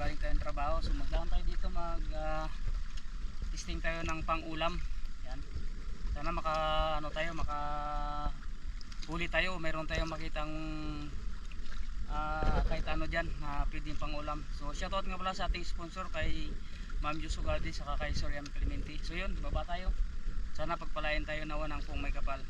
galing tayong trabaho. So magdaan tayo dito, testing tayo ng pang-ulam. Yan. Sana maka huli tayo, mayroon tayong makitang kahit ano dyan na pwedeng pang-ulam. So shoutout nga pala sa ating sponsor kay Ma'am Jus Ugalde saka kay Soriam Clemente. So yun, baba tayo. Sana pagpalain tayo nawa ng kung may kapal.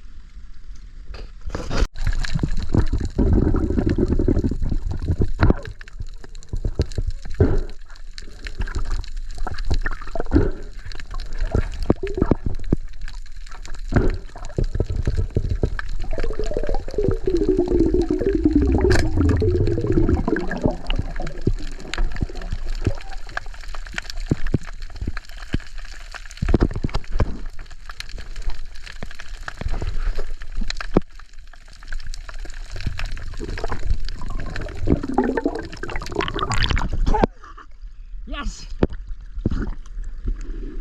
Yes!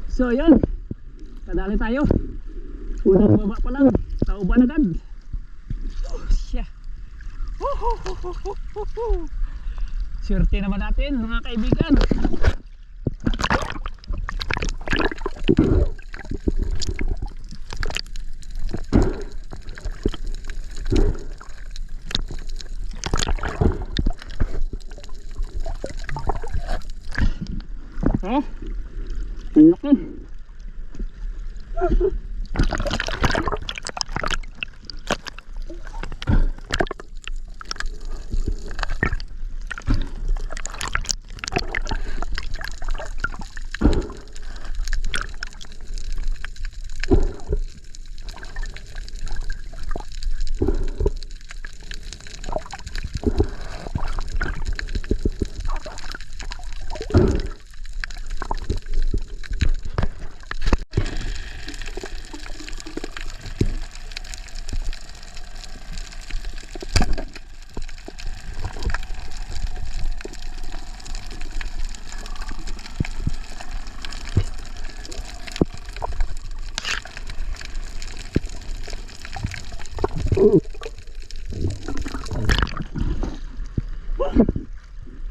So yun, kadali tayo. Unang baba pa lang, tauban agad. Oh, siya. Swerte naman natin mga kaibigan. Oh, ang laki.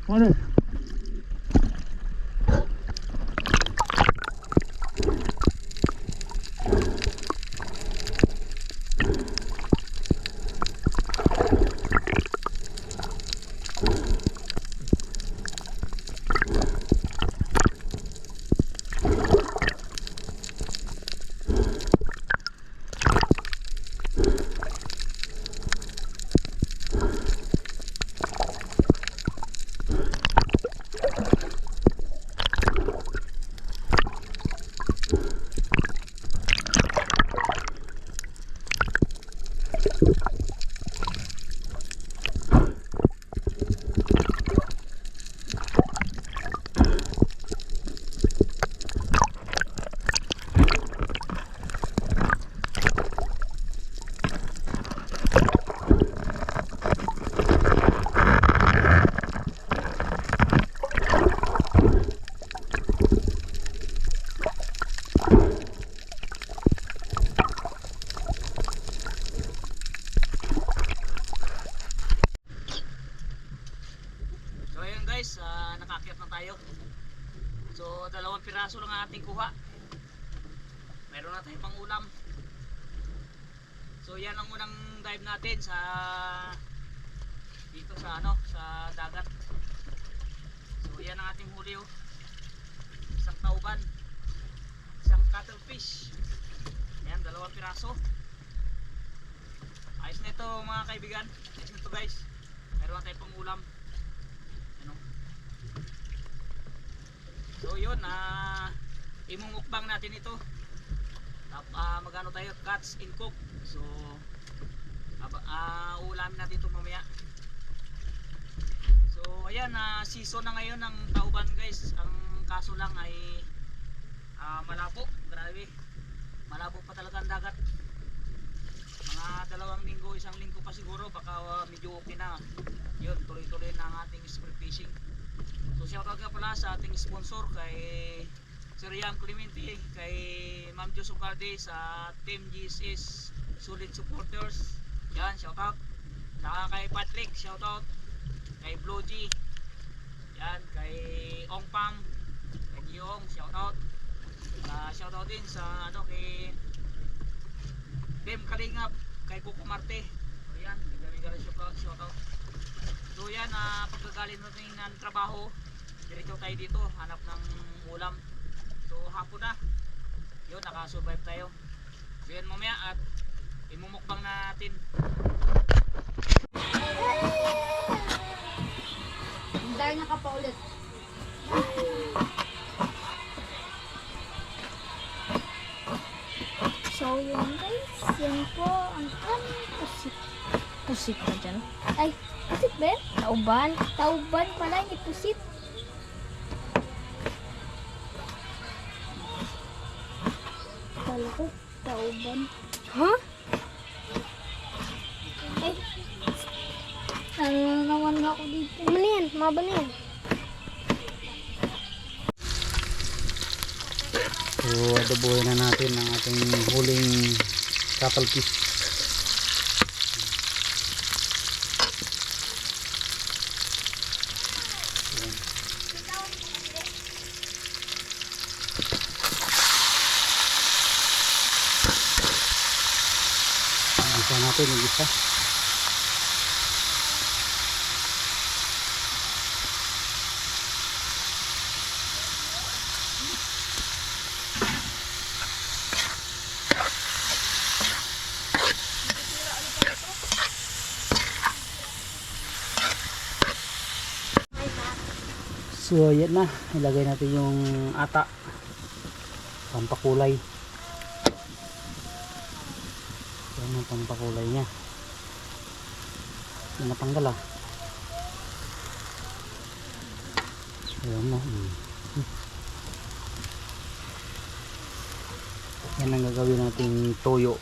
Ano? Guys, nakakyat na tayo. So 2 piraso lang ang ating kuha. Meron na tayong pang ulam. So yan ang unang dive natin sa dito sa sa dagat. So yan ang ating huli, oh. Isang tauban, isang cuttlefish. Yan, 2 piraso. Ayos na ito mga kaibigan. Ayos na ito guys. Meron na tayong pang ulam. So yun, imumukbang natin ito. Magano tayo, cuts and cook. So ulamin natin ito mamaya. So ayan, season na ngayon ng tauban guys. Ang kaso lang ay malabo, grabe. Malabo pa talaga ang dagat. Mga 2 linggo, 1 linggo pa siguro, baka medyo okay na. Yun, tuloy-tuloy na ang ating spring fishing. So shoutout nga pala sa ating sponsor kay Soriam Clemente, kay Ma'am Jus Ugalde sa Team GSS Solid Supporters. Yan, shoutout. Saka kay Patrick, shoutout. Kay Blogy. Yan, kay Ong Pam, kay Giyong, shout out. Shout out din sa ano kay Bem Kalingap, kay Coco Marte. So yan, bigyan shout out. So yan, pagkagaling natin ng trabaho, diretso tayo dito, hanap ng ulam. So hapon na, yun, nakasurvive tayo. So yan mamaya at imumukbang natin. Dahil nakapaulit. So yun guys, yan po ang aming pusit. Pusit na dyan. Ay, pusit ba yan? Tauban. Tauban pala, hindi pusit. Kala ko, tauban. Huh? Ay, ano naman ako dito. Ano yan? Maba na yan. So adobohin na natin ang ating huling couple piece. Isa natin yung isa. So ayan na, ilagay natin yung ata, pampakulay. Yan ang pampakulay niya. Yan natanggal ah. Ayan mo. Yan ang gagawin nating toyo.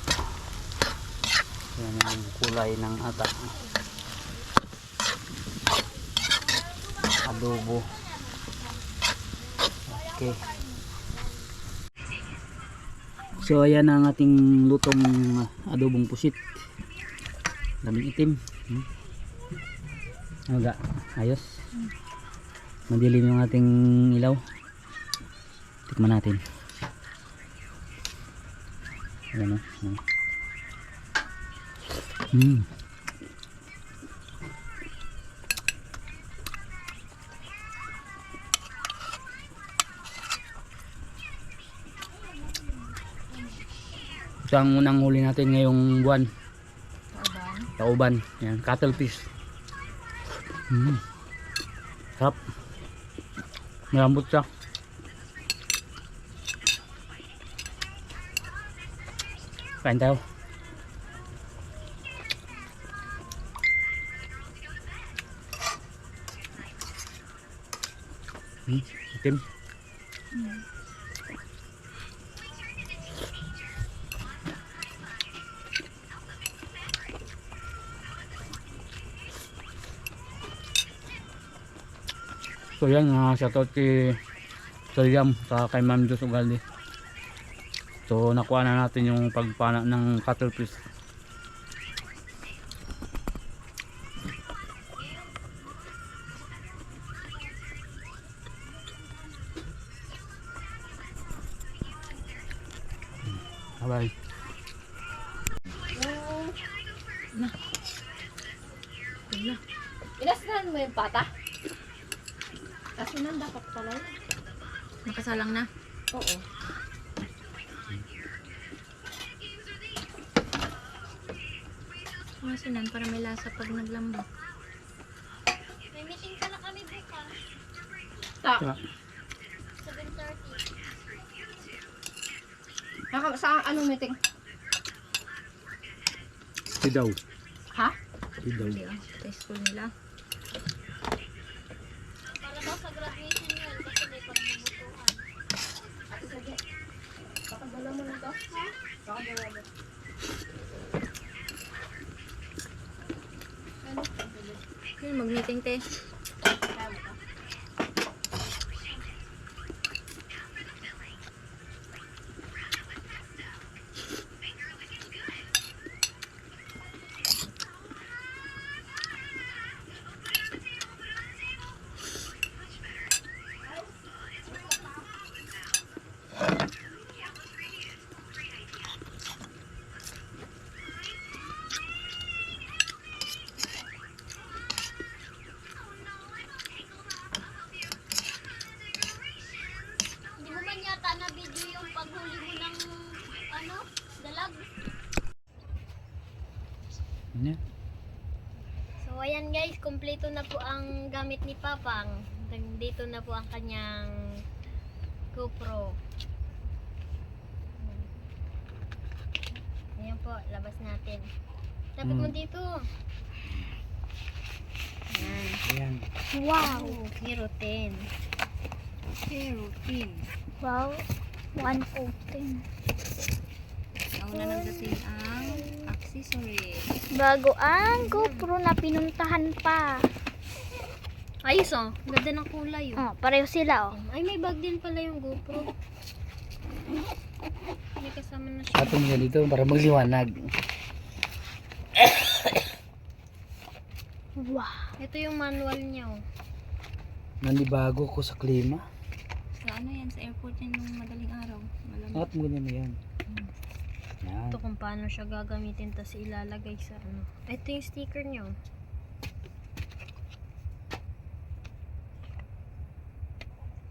Yan ang kulay ng ata. Adobo. Okay. So ayan ang ating lutong adobong pusit. Daming itim. Ano ga? Ayos. Madilim yung ating ilaw. Tikman natin. Ayan o. Ito ang unang huli natin ngayong buwan. Tauban. Yan, cuttlefish. Sarap. Malambot siya. Kain tayo. Itim. So yan, shoutout kay William sa kay Ma'am Diyos Ugalde. So nakuha na natin yung pagpana ng cuttlefish. Bye. Inasnahan mo yung pata? Kasunan dapat pala yun. Nakasalang na. Oo. Masunan para may lasa pag naglambo. May meeting ka na kami bukas. Tak. 7:30. Sa anong meeting? Sidaw. Ha? Sidaw. Sa school nila. Para daw sa graduation yun kasi may pagbubutuhan. Ate sige. Pakadala mo na to. Ha? Pakadala mo. Yun, mag-meeting te. Kaya mo to. guys, kompleto na po ang gamit ni Papang. Dito na po ang kanyang GoPro. Ayan po, labas natin. Dapat mo dito. Ayan. Ayan. Wow! Hero 10. Hero team. Wow! 1.10. Nauna nagdating ang accessories. Bago ang GoPro na pinuntahan pa. Ayos oh. Ganda ng kulay oh. Oh, pareho sila oh. Ay, may bag din pala yung GoPro. May kasama na siya. Atong niya dito para magliwanag. Wow! Ito yung manual niya oh. Nanibago ko sa klima. Sa ano yan? Sa airport yan yung madaling araw. Malamig. Angat mo ganyan na yan. Yan. Ito kung paano siya gagamitin tas ilalagay sa ano. Ito yung sticker niya oh.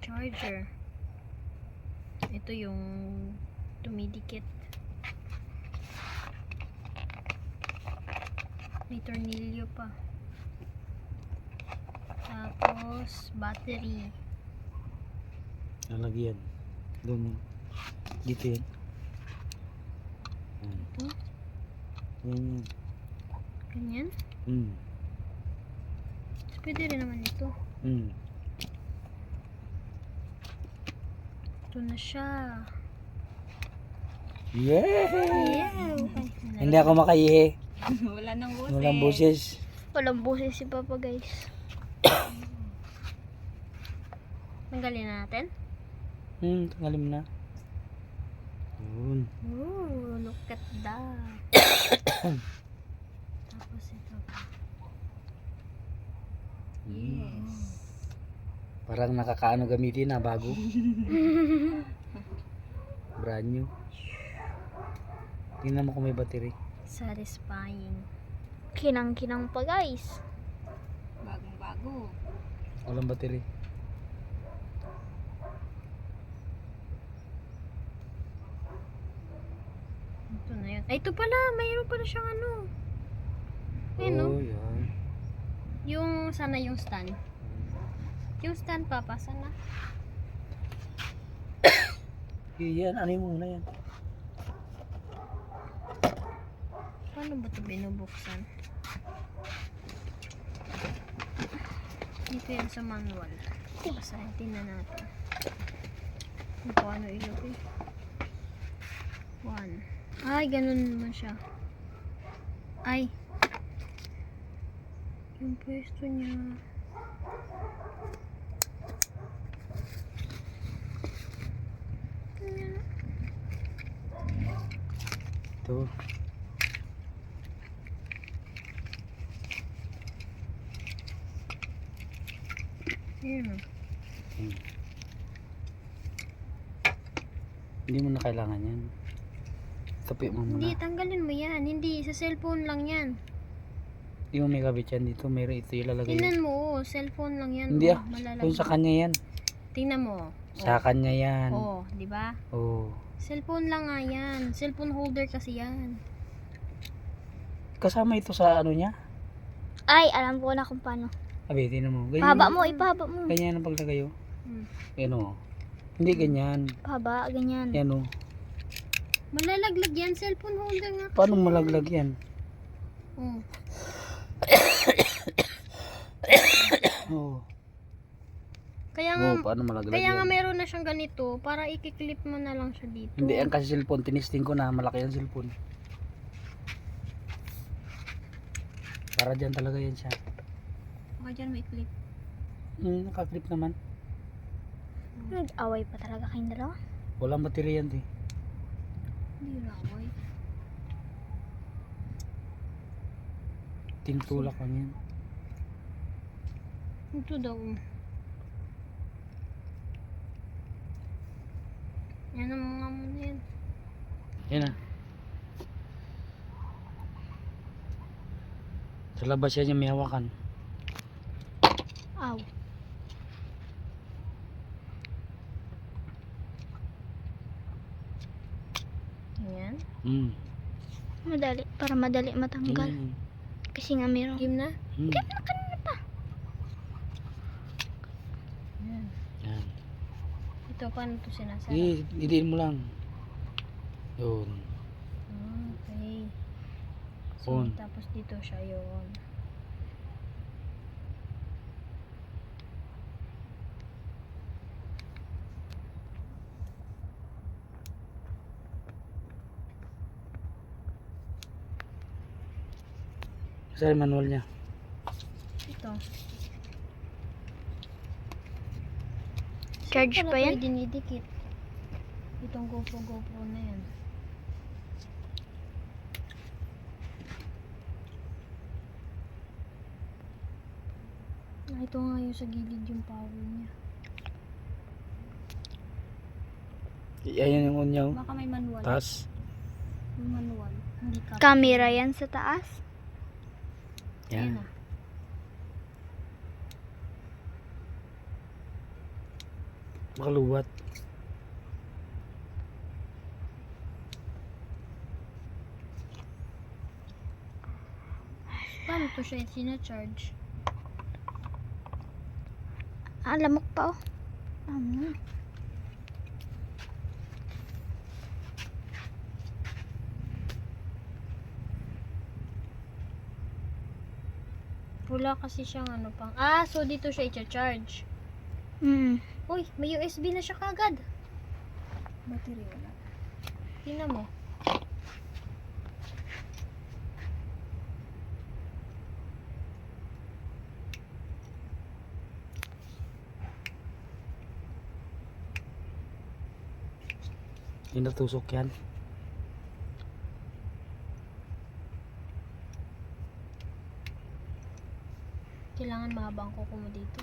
Charger. Ito yung tumidikit. May tornilyo pa. Tapos battery. Lalagyan. Doon yan. Dito yan. Yan. Ito. Yan yan. Ganyan. Tapos pwede rin naman ito. Ito na siya. Yeah! Yeah. Hindi ako makaihi. Wala nang boses. Walang boses. Walang boses si Papa guys. Tanggalin na natin. Tanggalin mo na. Yun. Ooh, look at that. Tapos ito. Yes. Parang nakakaano gamitin na bago. Brand new. Tingnan mo kung may battery. Satisfying. Kinang-kinang pa guys. Bagong bago. Walang battery. Ito na yun. Ay, ito pala. Mayroon pala siyang ano. Ayun Oh, no? yan. Yung, sana yung stand. Yung stand, Papa, sana. Yan, ano mo muna yan? Paano ba ito binubuksan? Dito yan sa manual. Basahin, tingnan natin. Kung paano ilagay. 1. Ay, ganun naman siya. Ay. Yung pwesto niya. Ito. Ayun o. Hindi mo na kailangan yan. Tapi mo muna. Hindi, tanggalin mo yan. Hindi, sa cellphone lang yan. Hindi mo may kabit yan dito. Mayroon ito ilalagay. Tingnan mo, cellphone lang yan. Hindi oh, ah. malalagay. Kung sa kanya yan. Tingnan mo. Sa kanya yan. Oh, di ba? Oh. Cellphone lang nga yan. Cellphone holder kasi yan. Kasama ito sa ano niya. Ay, alam ko na kung paano. Abi, tingnan mo. Ganyan. Pahaba mo, ipahaba mo. Ganyan ang paglagay oh. Hmm. Yan oh. Hindi ganyan. Pahaba, ganyan. Yan oh. Malalaglag yan. Cellphone holder nga. Paano malaglag yan? Oh. Oh. Kaya nga, Oh, paano malaglag kaya nga yan? meron na siyang ganito para ikiklip mo na lang siya dito. Hindi, yan kasi cellphone. Tinisting ko na. Malaki yung cellphone. Para dyan talaga yan siya. Baka dyan may clip. Nakaklip naman. Nag-away pa talaga kayong dalawa. Walang baterya yan, eh. Hindi raway. Tintulak lang yan. Ito daw. Yan ang mga muna yan. Yan ah. Sa labas yan yung may hawakan. Aw. Yan. Madali, para madali matanggal. Ganyan. Kasi nga meron. Game na? Hmm. Kanina Ito, paano ito sinasara? Didiin mo lang. Yun. Okay. So, On. tapos dito siya yun. Saan yung manual niya? Ito. Charge Saan pa yan? pala dinidikit? Itong GoPro na yan. Ito nga yung sa gilid yung power niya. Ayan yung on niya. Baka may manual. Taas. May manual. Hindi ka. Camera yan sa taas. Ayan Yan. na. Makaluwat. Paano to siya sinacharge? Ah, lamok pa oh. Wala kasi siyang ano pang. Ah, so dito siya i-charge. Uy, may USB na siya kagad. Battery wala. Tingnan mo. Hindi natusok yan. Kailangan mahabang kuko mo dito.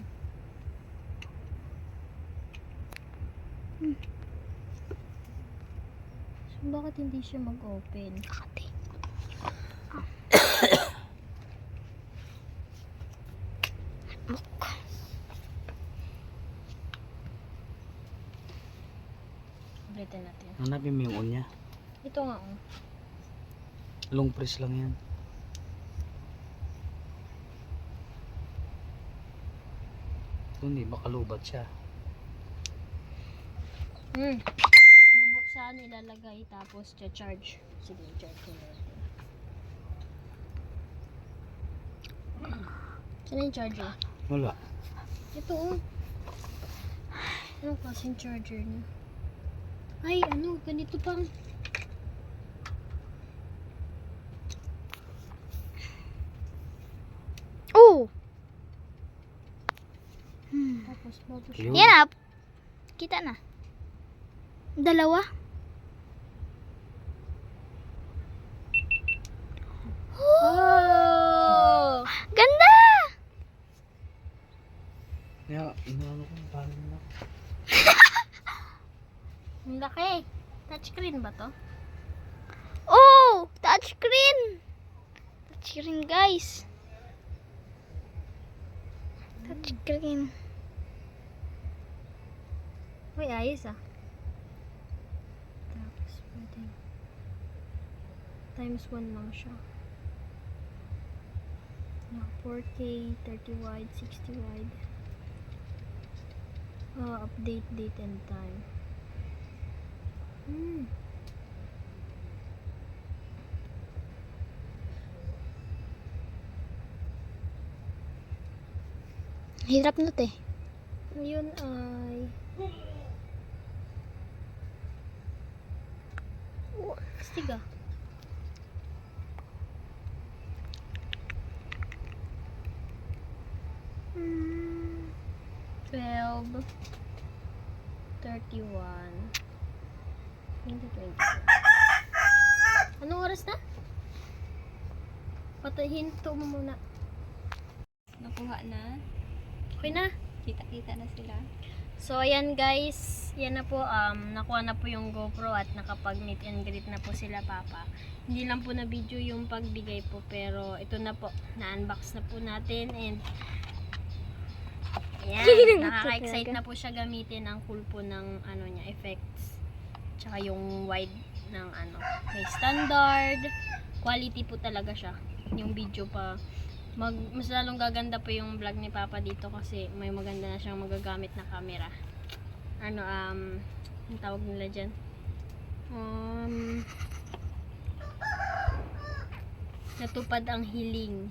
So, bakit hindi siya mag-open? Ulitin natin. Hanapin mo yung on niya. Ito nga oh. Long press lang yan. Hindi, makalubat siya. Bubuksan, ilalagay, tapos charge. Sige, charge ko natin. Saan yung charger? Wala. Ito oh. Anong klaseng charger niya? Ay, ano, ganito pang. Oh! Tapos bago siya. Yun. Yan na. Kita na. Dalawa. Oh! Ganda! Kaya, inaano ko, paano na. Ang laki. Touchscreen ba to? Oh! Touchscreen! Touchscreen guys. Touchscreen. Uy, ayos ah. Tapos pwede. Times 1 lang siya. 4K, 30 wide, 60 wide. Update date and time. Hirap na te. Yun ay... Stiga. Mm. 12 31 2020. Anong oras na? Patayin to mo muna. Nakuha na. Okay na? Kita-kita na sila. So ayan guys, yan na po, nakuha na po yung GoPro at nakapag meet and greet na po sila Papa. Hindi lang po na video yung pagbigay po, pero ito na po, na-unbox na po natin and ayan, nakaka-excite na po siya gamitin ang cool po ng ano niya, effects. Tsaka yung wide ng ano, may standard, quality po talaga siya. Yung video pa, mas lalong gaganda po yung vlog ni Papa dito kasi may maganda na siyang magagamit na camera. ang tawag nila dyan, natupad ang hiling.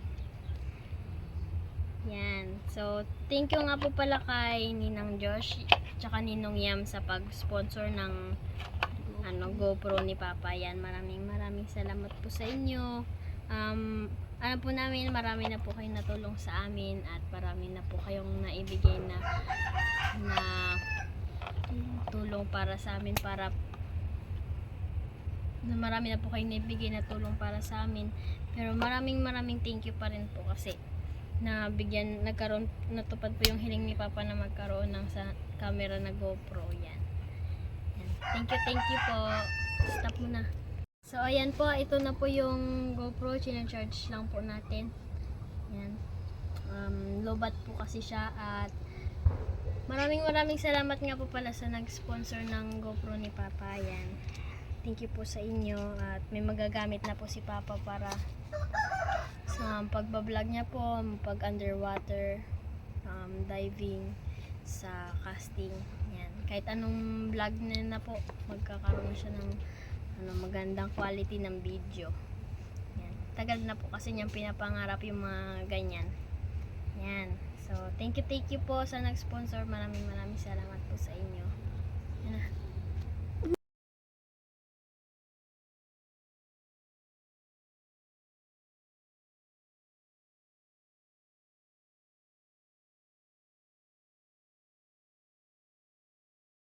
Yan. So, thank you nga po pala kay Ninang Josh tsaka Ninong Yam sa pag-sponsor ng GoPro ni Papa. Yan. Maraming salamat po sa inyo. Alam po namin marami na po kayong natulong sa amin at marami na po kayong naibigay na tulong para sa amin, marami na po kayong naibigay na tulong para sa amin. Pero maraming thank you pa rin po kasi natupad po yung hiling ni Papa na magkaroon ng sa camera na GoPro. Yan. Thank you po. Stop muna. So ayan po, ito na po yung GoPro, charge lang po natin. Yan. Lobat po kasi siya at maraming salamat nga po pala sa nag-sponsor ng GoPro ni Papa. Yan. Thank you po sa inyo at may magagamit na po si Papa para sa pagbablog niya po, pag underwater, diving, sa casting. Yan. Kahit anong vlog na po, magkakaroon siya ng magandang quality ng video. Yan. Tagal na po kasi niyang pinapangarap yung mga ganyan. Yan. So, thank you po sa nag-sponsor. Maraming salamat po sa inyo.